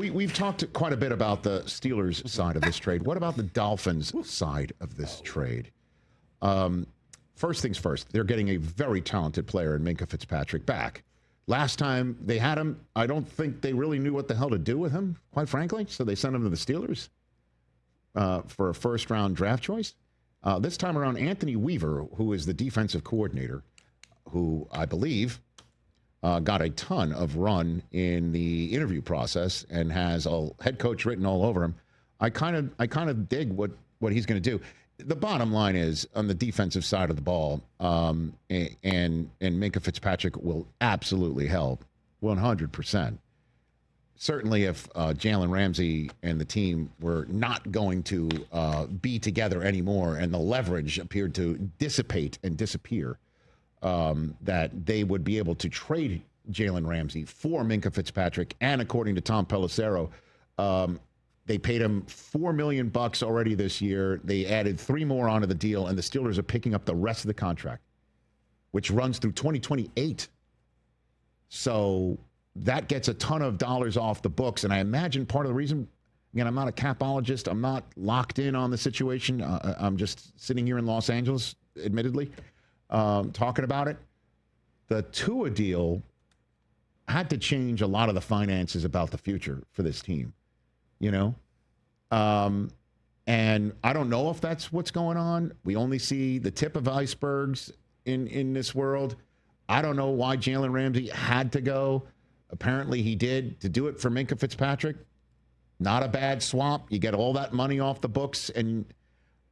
we've talked quite a bit about the Steelers side of this trade. What about the Dolphins side of this trade? First things first, they're getting a very talented player in Minkah Fitzpatrick back. Last time they had him, I don't think they really knew what the hell to do with him, quite frankly. So they sent him to the Steelers for a first-round draft choice. This time around, Anthony Weaver, who is the defensive coordinator, who I believe got a ton of run in the interview process and has a head coach written all over him. I kind of dig what he's going to do. The bottom line is, on the defensive side of the ball, and Minkah Fitzpatrick will absolutely help 100%. Certainly if Jalen Ramsey and the team were not going to be together anymore and the leverage appeared to dissipate and disappear, that they would be able to trade Jalen Ramsey for Minkah Fitzpatrick. And according to Tom Pelissero, they paid him $4 million already this year. They added 3 more onto the deal, and the Steelers are picking up the rest of the contract, which runs through 2028. So that gets a ton of dollars off the books. And I imagine part of the reason, again, I'm not a capologist. I'm not locked in on the situation. I'm just sitting here in Los Angeles, admittedly, talking about it. The Tua deal had to change a lot of the finances about the future for this team, you know? And I don't know if that's what's going on. We only see the tip of icebergs in this world. I don't know why Jalen Ramsey had to go. Apparently he did, to do it for Minkah Fitzpatrick. Not a bad swap. You get all that money off the books, and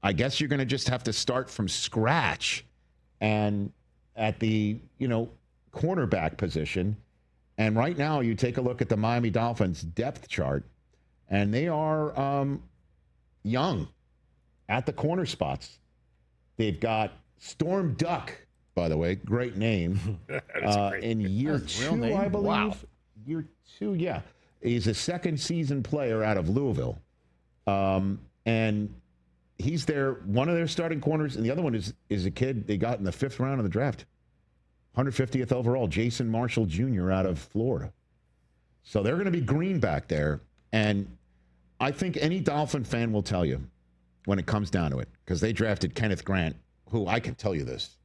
I guess you're going to just have to start from scratch and at the, cornerback position. And right now you take a look at the Miami Dolphins depth chart, and they are young at the corner spots. They've got Storm Duck, by the way, great name, in year 2, I believe. Wow. Year 2, yeah. He's a second season player out of Louisville. And he's one of their starting corners, and the other one is a kid they got in the 5th round of the draft. 150th overall, Jason Marshall Jr. out of Florida. So they're going to be green back there. And I think any Dolphin fan will tell you when it comes down to it, because they drafted Kenneth Grant, who, I can tell you this,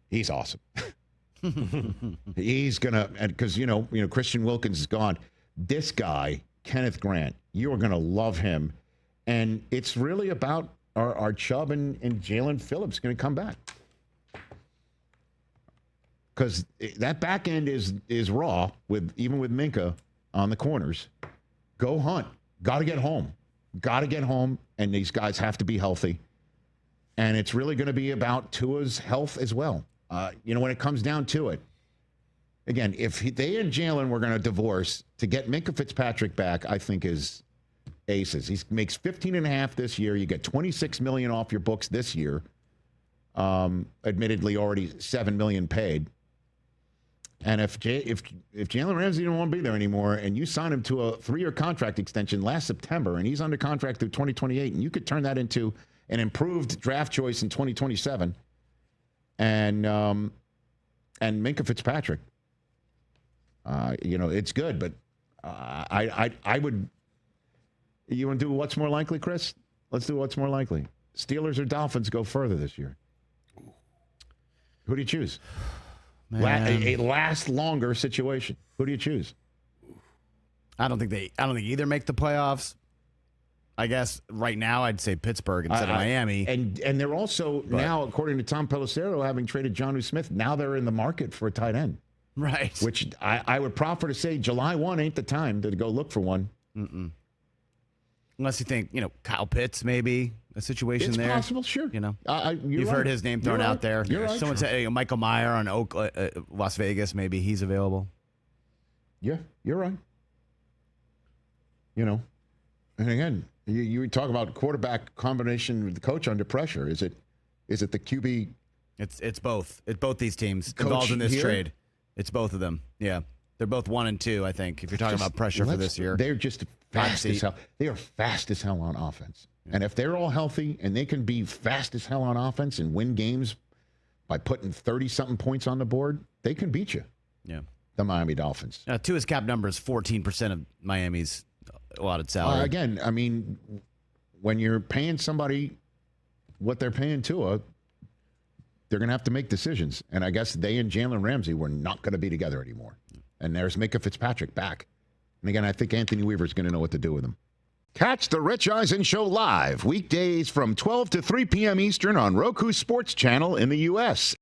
he's awesome. He's going to, because, Christian Wilkins is gone. This guy, Kenneth Grant, you are going to love him. And it's really about our Chubb and Jalen Phillips going to come back. Because that back end is raw, even with Minkah on the corners. Go hunt. Got to get home. And these guys have to be healthy. And it's really going to be about Tua's health as well. When it comes down to it, again, if they and Jalen were going to divorce, to get Minkah Fitzpatrick back, I think is aces. He makes $15.5 this year. You get $26 million off your books this year. Admittedly, already $7 million paid. And if Jalen Ramsey didn't want to be there anymore, and you sign him to a 3-year contract extension last September, and he's under contract through 2028, and you could turn that into an improved draft choice in 2027. And Minkah Fitzpatrick, it's good, but I would. You want to do what's more likely, Chris? Let's do what's more likely. Steelers or Dolphins go further this year. Who do you choose? A last longer situation. Who do you choose? I don't think either make the playoffs. I guess right now I'd say Pittsburgh instead of Miami. And they're also now, according to Tom Pelissero, having traded Jonnu Smith, now they're in the market for a tight end. Right. Which I would proffer to say July 1 ain't the time to go look for one. Mm-mm. Unless you think, Kyle Pitts maybe, a situation there. It's possible, sure. You've heard his name thrown out there. You're right. Someone said Michael Meyer on Las Vegas, maybe he's available. Yeah, you're right. And again, you talk about quarterback combination with the coach under pressure. Is it the QB? It's both. It's both these teams involved in this trade. It's both of them. Yeah. They're both 1 and 2, I think, if you're talking about pressure for this year. They're just fast as hell. They are fast as hell on offense. Yeah. And if they're all healthy and they can be fast as hell on offense and win games by putting 30-something points on the board, they can beat you. Yeah. the Miami Dolphins. Tua's cap number is 14% of Miami's allotted salary. Again, I mean, when you're paying somebody what they're paying Tua, they're going to have to make decisions. And I guess they and Jalen Ramsey were not going to be together anymore. And there's Minkah Fitzpatrick back. And again, I think Anthony Weaver's going to know what to do with him. Catch the Rich Eisen Show live weekdays from 12 to 3 p.m. Eastern on Roku Sports Channel in the U.S.